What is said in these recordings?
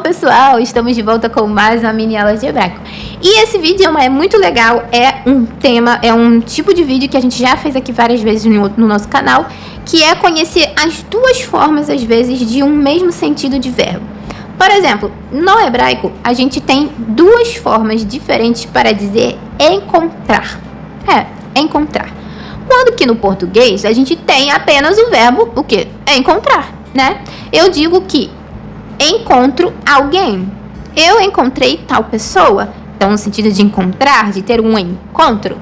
pessoal, estamos de volta com mais uma mini aula de hebraico. E esse vídeo é muito legal, é um tipo de vídeo que a gente já fez aqui várias vezes no nosso canal, que é conhecer as duas formas, às vezes, de um mesmo sentido de verbo. Por exemplo, no hebraico, a gente tem duas formas diferentes para dizer encontrar. Encontrar. Quando que no português a gente tem apenas o verbo, o quê? Encontrar, né? Eu digo que encontro alguém. Eu encontrei tal pessoa. Então, no sentido de encontrar, de ter um encontro.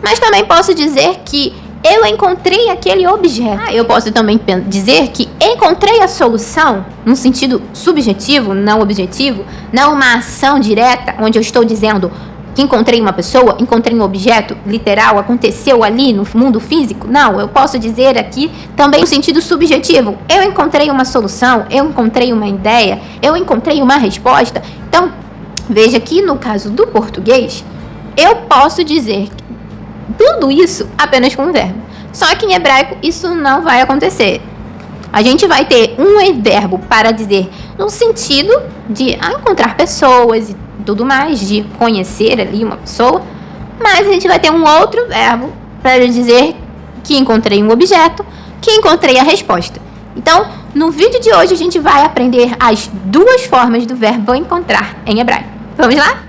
Mas também posso dizer que eu encontrei aquele objeto. Eu posso também dizer que encontrei a solução, no sentido subjetivo, não objetivo, não uma ação direta, onde eu estou dizendo que encontrei uma pessoa, encontrei um objeto literal, aconteceu ali no mundo físico. Não, eu posso dizer aqui também no sentido subjetivo. Eu encontrei uma solução, eu encontrei uma ideia, eu encontrei uma resposta. Então, veja que no caso do português, eu posso dizer tudo isso apenas com um verbo. Só que em hebraico isso não vai acontecer. A gente vai ter um verbo para dizer no sentido de encontrar pessoas e tudo mais, de conhecer ali uma pessoa, mas a gente vai ter um outro verbo para dizer que encontrei um objeto, que encontrei a resposta. Então, no vídeo de hoje a gente vai aprender as duas formas do verbo encontrar em hebraico. Vamos lá?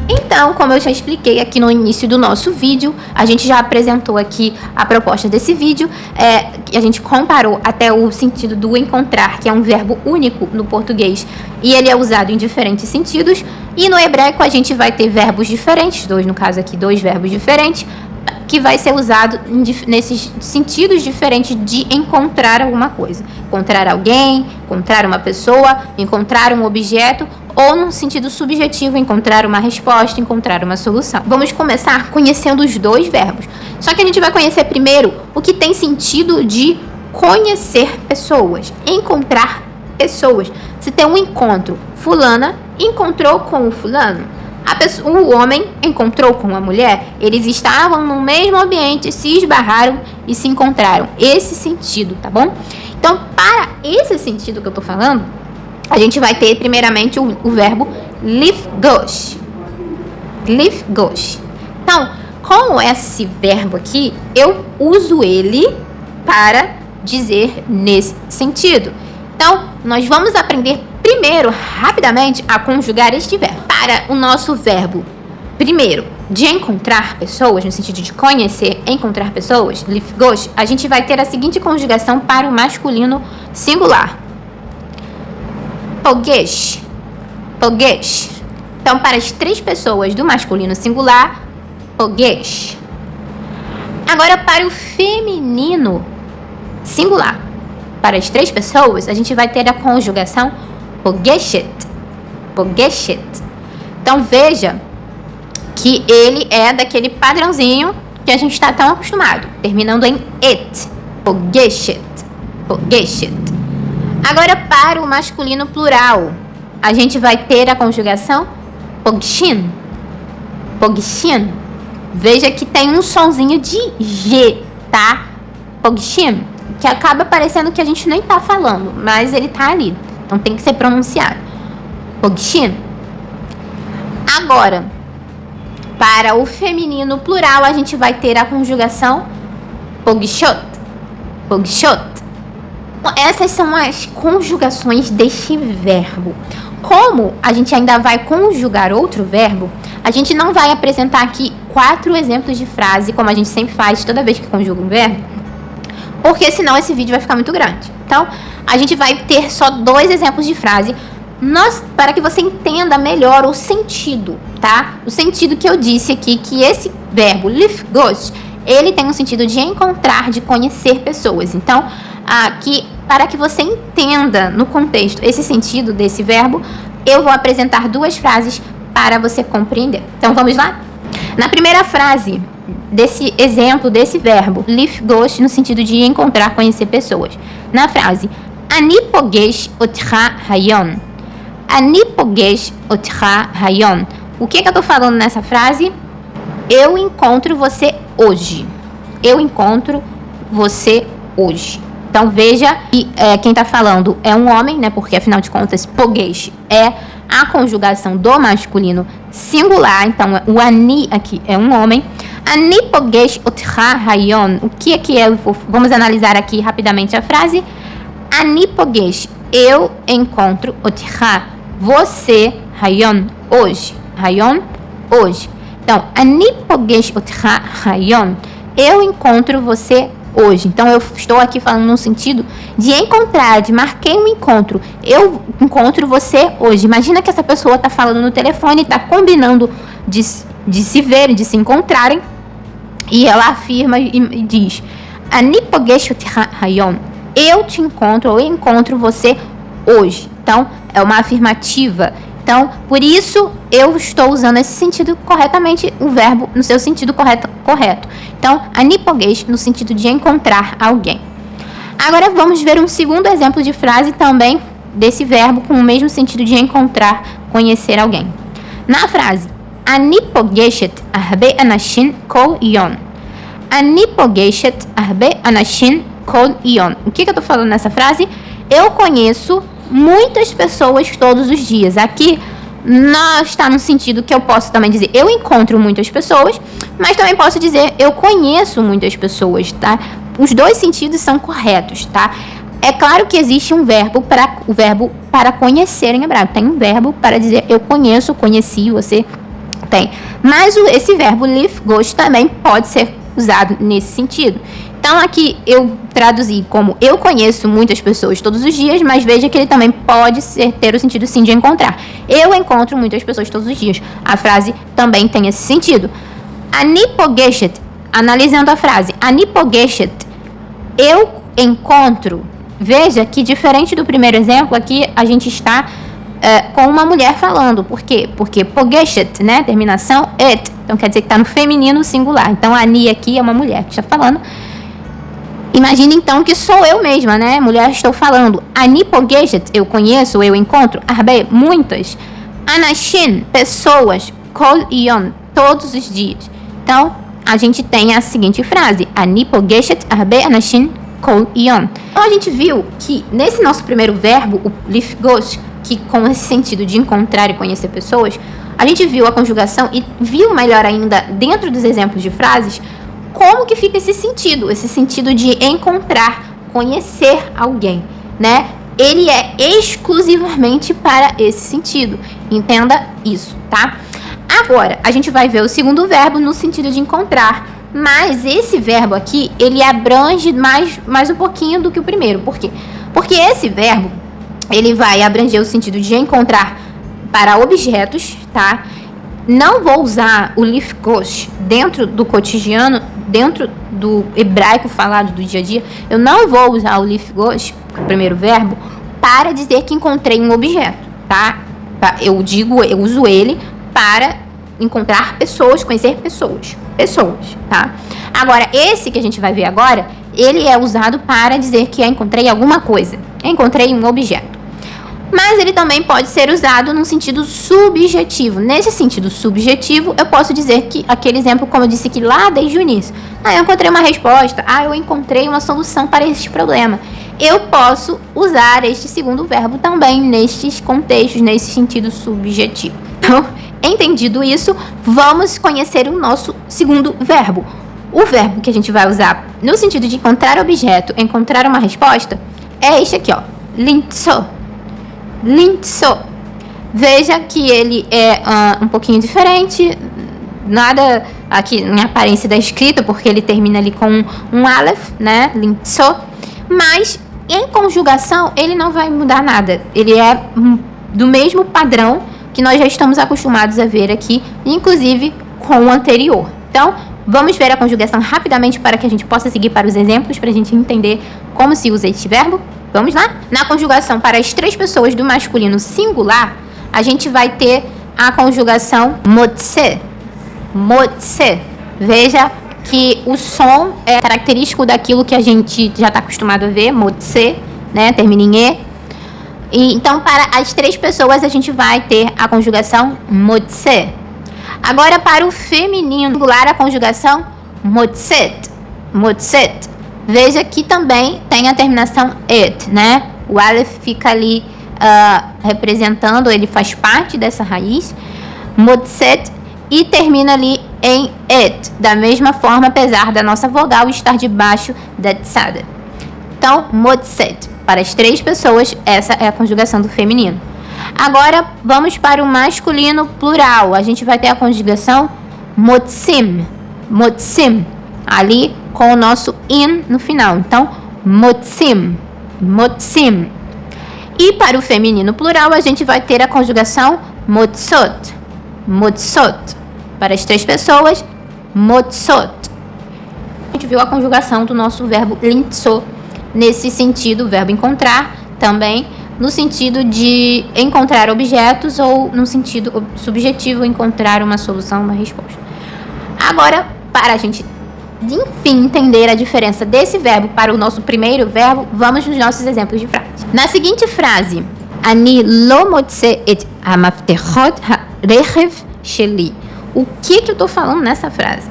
Então, como eu já expliquei aqui no início do nosso vídeo, a gente já apresentou aqui a proposta desse vídeo, a gente comparou até o sentido do encontrar, que é um verbo único no português, e ele é usado em diferentes sentidos, e no hebraico a gente vai ter verbos diferentes, no caso aqui, dois verbos diferentes, que vai ser usado nesses sentidos diferentes de encontrar alguma coisa. Encontrar alguém, encontrar uma pessoa, encontrar um objeto, ou num sentido subjetivo, encontrar uma resposta, encontrar uma solução. Vamos começar conhecendo os dois verbos. Só que a gente vai conhecer primeiro o que tem sentido de conhecer pessoas, encontrar pessoas. Se tem um encontro, fulana encontrou com o fulano. O homem encontrou com a mulher, eles estavam no mesmo ambiente, se esbarraram e se encontraram. Esse sentido, tá bom? Então, para esse sentido que eu tô falando, a gente vai ter primeiramente o verbo לפגוש. לפגוש. Então, com esse verbo aqui, eu uso ele para dizer nesse sentido. Então, nós vamos aprender primeiro, rapidamente, a conjugar este verbo. Para o nosso verbo, primeiro, de encontrar pessoas, no sentido de conhecer, encontrar pessoas, לפגוש, a gente vai ter a seguinte conjugação para o masculino singular. פוגש, פוגש. Então, para as três pessoas do masculino singular, פוגש. Agora, para o feminino singular, para as três pessoas, a gente vai ter a conjugação פוגשת, פוגשת. Então, veja que ele é daquele padrãozinho que a gente está tão acostumado, terminando em et, פוגשת, פוגשת. Agora, para o masculino plural, a gente vai ter a conjugação פוגשים, פוגשים. Veja que tem um sonzinho de G, tá? פוגשים, que acaba parecendo que a gente nem tá falando, mas ele tá ali, então tem que ser pronunciado. פוגשים. Agora, para o feminino plural, a gente vai ter a conjugação פוגשות, פוגשות. Essas são as conjugações deste verbo. Como a gente ainda vai conjugar outro verbo, a gente não vai apresentar aqui 4 exemplos de frase, como a gente sempre faz toda vez que conjuga um verbo, porque senão esse vídeo vai ficar muito grande. Então, a gente vai ter só 2 exemplos de frase, para que você entenda melhor o sentido, tá? O sentido que eu disse aqui, que esse verbo לפגוש, ele tem um sentido de encontrar, de conhecer pessoas. Então, aqui, para que você entenda no contexto esse sentido desse verbo, eu vou apresentar 2 frases para você compreender. Então, vamos lá? Na primeira frase desse exemplo, desse verbo, לפגוש, no sentido de encontrar, conhecer pessoas. Na frase, אני פוגש אותך היום. אני פוגש אותך היום. O que eu tô falando nessa frase? Eu encontro você hoje. Eu encontro você hoje. Então veja que quem está falando é um homem, né? Porque afinal de contas, pogesh é a conjugação do masculino singular. Então o ani aqui é um homem. Ani pogesh otcha hayon. O que é? Vamos analisar aqui rapidamente a frase. Ani pogesh, eu encontro otcha, você, hayon, hoje. Hayon, hoje. Então, ani pogesh otcha hayon, eu encontro você hoje. Então, eu estou aqui falando no sentido de encontrar, de marquei um encontro. Eu encontro você hoje. Imagina que essa pessoa está falando no telefone, está combinando de se verem, de se encontrarem. E ela afirma e diz, ani pogesh otcha hayon, eu te encontro, ou eu encontro você hoje. Então, é uma afirmativa. Então, por isso, eu estou usando esse sentido corretamente, o verbo no seu sentido correto. Então, ani pogesh no sentido de encontrar alguém. Agora, vamos ver um segundo exemplo de frase também desse verbo com o mesmo sentido de encontrar, conhecer alguém. Na frase, ani pogeshet arbe anashin kol yon. Ani pogeshet arbe anashin kol yon. O que eu estou falando nessa frase? Eu conheço muitas pessoas todos os dias. Aqui não está no sentido que eu posso também dizer eu encontro muitas pessoas, mas também posso dizer eu conheço muitas pessoas, tá? Os dois sentidos são corretos, tá? É claro que existe o verbo para conhecer em hebraico. Tem um verbo para dizer eu conheço, conheci, você tem. Mas esse verbo lifgosh também pode ser usado nesse sentido. Então, aqui eu traduzi como eu conheço muitas pessoas todos os dias, mas veja que ele também pode ter o sentido sim de encontrar. Eu encontro muitas pessoas todos os dias. A frase também tem esse sentido. Ani pogeshet, analisando a frase, ani pogeshet, eu encontro. Veja que diferente do primeiro exemplo, aqui a gente está com uma mulher falando. Por quê? Porque pogeshet, né, terminação et, então quer dizer que está no feminino singular. Então, ani aqui é uma mulher que está falando. Imagina então que sou eu mesma, né? Mulher, estou falando. Ani pogeshet, eu conheço, eu encontro. Arbe, muitas. Anashin, pessoas. Kol yon, todos os dias. Então, a gente tem a seguinte frase. Ani pogeshet arbe anashin kol yon. Então, a gente viu que nesse nosso primeiro verbo, o lifgosh, que com esse sentido de encontrar e conhecer pessoas, a gente viu a conjugação e viu melhor ainda dentro dos exemplos de frases como que fica esse sentido de encontrar, conhecer alguém, né? Ele é exclusivamente para esse sentido. Entenda isso, tá? Agora, a gente vai ver o segundo verbo no sentido de encontrar. Mas esse verbo aqui, ele abrange mais um pouquinho do que o primeiro. Por quê? Porque esse verbo, ele vai abranger o sentido de encontrar para objetos, tá? Não vou usar o lifgosh dentro do cotidiano, dentro do hebraico falado do dia a dia. Eu não vou usar o lifgosh, o primeiro verbo, para dizer que encontrei um objeto, tá? Eu uso ele para encontrar pessoas, conhecer pessoas, tá? Agora, esse que a gente vai ver agora, ele é usado para dizer que eu encontrei alguma coisa, encontrei um objeto. Mas ele também pode ser usado num sentido subjetivo. Nesse sentido subjetivo, eu posso dizer que aquele exemplo, como eu disse aqui lá desde o início. Eu encontrei uma resposta. Eu encontrei uma solução para este problema. Eu posso usar este segundo verbo também nestes contextos, nesse sentido subjetivo. Então, entendido isso, vamos conhecer o nosso segundo verbo. O verbo que a gente vai usar no sentido de encontrar objeto, encontrar uma resposta, é este aqui, ó. Lintso. Lintso. Veja que ele é um pouquinho diferente. Nada aqui em aparência da escrita, porque ele termina ali com um aleph, né? Lintso. Mas em conjugação ele não vai mudar nada. Ele é do mesmo padrão que nós já estamos acostumados a ver aqui, inclusive com o anterior. Então, vamos ver a conjugação rapidamente para que a gente possa seguir para os exemplos, para a gente entender como se usa este verbo. Vamos lá? Na conjugação para as três pessoas do masculino singular, a gente vai ter a conjugação motse. Motse. Veja que o som é característico daquilo que a gente já está acostumado a ver, motse, né? Termina em e. Então, para as três pessoas, a gente vai ter a conjugação motse. Agora, para o feminino singular, a conjugação motset. Motset. Veja que também tem a terminação it, né? O aleph fica ali representando, ele faz parte dessa raiz, motset, e termina ali em it, da mesma forma, apesar da nossa vogal estar debaixo da tzada. Então, motset, para as 3 pessoas, essa é a conjugação do feminino. Agora, vamos para o masculino plural. A gente vai ter a conjugação motsim, motsim, ali com o nosso in no final. Então, motsim, motsim. E para o feminino plural, a gente vai ter a conjugação motsot, motsot. Para as 3 pessoas, motsot. A gente viu a conjugação do nosso verbo lintso, nesse sentido, o verbo encontrar, também no sentido de encontrar objetos ou no sentido subjetivo, encontrar uma solução, uma resposta. Agora, para a gente, enfim, entender a diferença desse verbo para o nosso primeiro verbo, vamos nos nossos exemplos de frase. Na seguinte frase, Ani lo motse et hamaftechot harechev sheli. O que eu estou falando nessa frase?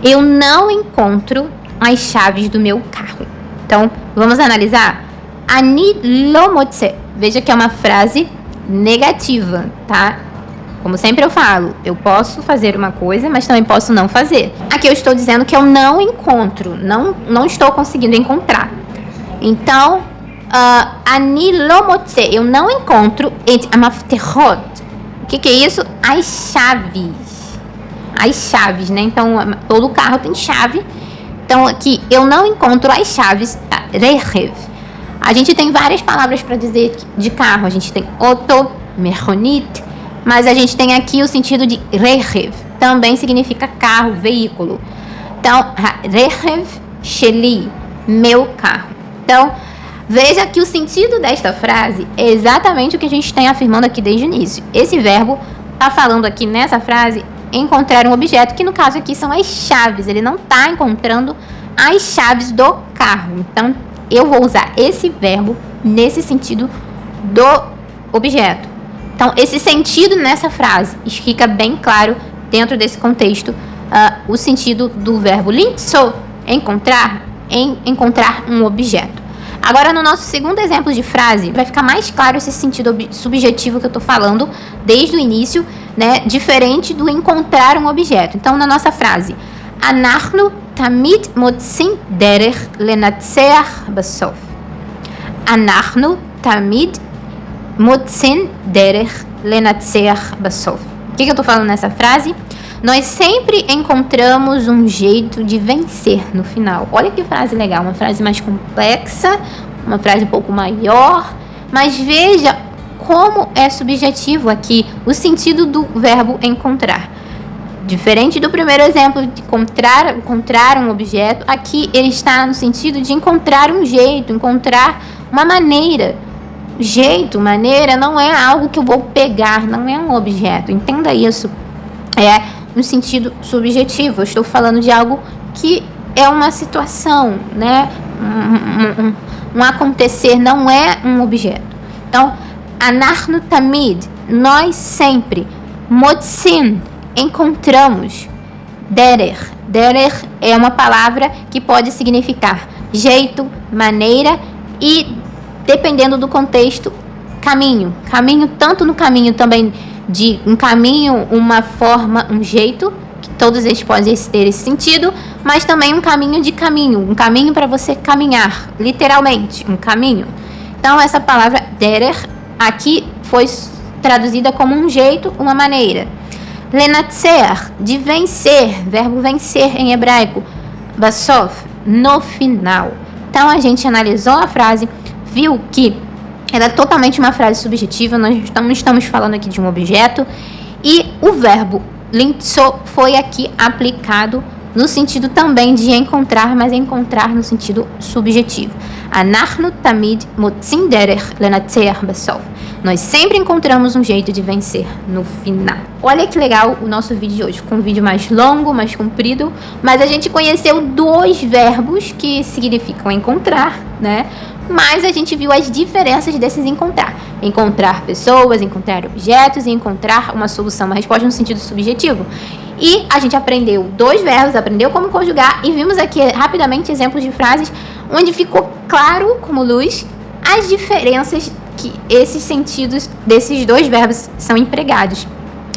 Eu não encontro as chaves do meu carro. Então, vamos analisar? Ani lo motse. Veja que é uma frase negativa, tá? Como sempre eu falo, eu posso fazer uma coisa, mas também posso não fazer. Aqui eu estou dizendo que eu não encontro, não estou conseguindo encontrar. Então, ani lo motse, eu não encontro et hamaftechot. O que é isso? As chaves. As chaves, né? Então, todo carro tem chave. Então, aqui, eu não encontro as chaves. Rechev. A gente tem várias palavras para dizer de carro. A gente tem auto, mechonit, mas a gente tem aqui o sentido de rechev. Também significa carro, veículo. Então, rechev sheli, meu carro. Então, veja que o sentido desta frase é exatamente o que a gente tem afirmando aqui desde o início. Esse verbo está falando aqui nessa frase encontrar um objeto, que no caso aqui são as chaves. Ele não está encontrando as chaves do carro. Então, eu vou usar esse verbo nesse sentido do objeto. Então, esse sentido nessa frase fica bem claro dentro desse contexto, o sentido do verbo lintso, encontrar, em encontrar um objeto. Agora, no nosso segundo exemplo de frase, vai ficar mais claro esse sentido subjetivo que eu estou falando desde o início, né? Diferente do encontrar um objeto. Então, na nossa frase, Anachnu tamid motsim derech lenatseach basof. Anachnu tamid motsim derech lenatseach basof. O que eu estou falando nessa frase? Nós sempre encontramos um jeito de vencer no final. Olha que frase legal, uma frase mais complexa, uma frase um pouco maior, mas veja como é subjetivo aqui o sentido do verbo encontrar. Diferente do primeiro exemplo de encontrar um objeto, aqui ele está no sentido de encontrar um jeito, encontrar uma maneira. Jeito, maneira, não é algo que eu vou pegar, não é um objeto. Entenda isso. É no sentido subjetivo. Eu estou falando de algo que é uma situação, né? Um acontecer, não é um objeto. Então, Anachnu tamid, nós sempre, motsim, encontramos, derech. Derech é uma palavra que pode significar jeito, maneira e, dependendo do contexto, caminho. Caminho, tanto no caminho também de um caminho, uma forma, um jeito, que todos eles podem ter esse sentido, mas também um caminho para você caminhar, literalmente, um caminho. Então, essa palavra derech aqui foi traduzida como um jeito, uma maneira. Lenatser, de vencer, verbo vencer em hebraico. Basof, no final. Então, a gente analisou a frase, viu que ela é totalmente uma frase subjetiva, nós não estamos falando aqui de um objeto, e o verbo lintso foi aqui aplicado no sentido também de encontrar, mas encontrar no sentido subjetivo. Anachnu tamid motsim derech lenatser basof. Nós sempre encontramos um jeito de vencer no final. Olha que legal o nosso vídeo de hoje. Ficou um vídeo mais longo, mais comprido, mas a gente conheceu 2 verbos que significam encontrar, né? Mas a gente viu as diferenças desses encontrar. Encontrar pessoas, encontrar objetos e encontrar uma solução, uma resposta no sentido subjetivo. E a gente aprendeu 2 verbos, aprendeu como conjugar e vimos aqui rapidamente exemplos de frases onde ficou claro como luz as diferenças que esses sentidos desses 2 verbos são empregados.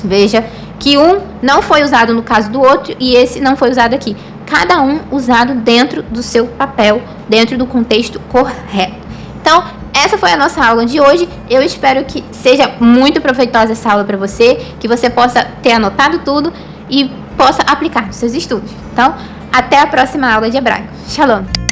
Veja que um não foi usado no caso do outro e esse não foi usado aqui. Cada um usado dentro do seu papel, dentro do contexto correto. Então, essa foi a nossa aula de hoje. Eu espero que seja muito proveitosa essa aula para você, que você possa ter anotado tudo e possa aplicar nos seus estudos. Então, até a próxima aula de hebraico. Shalom!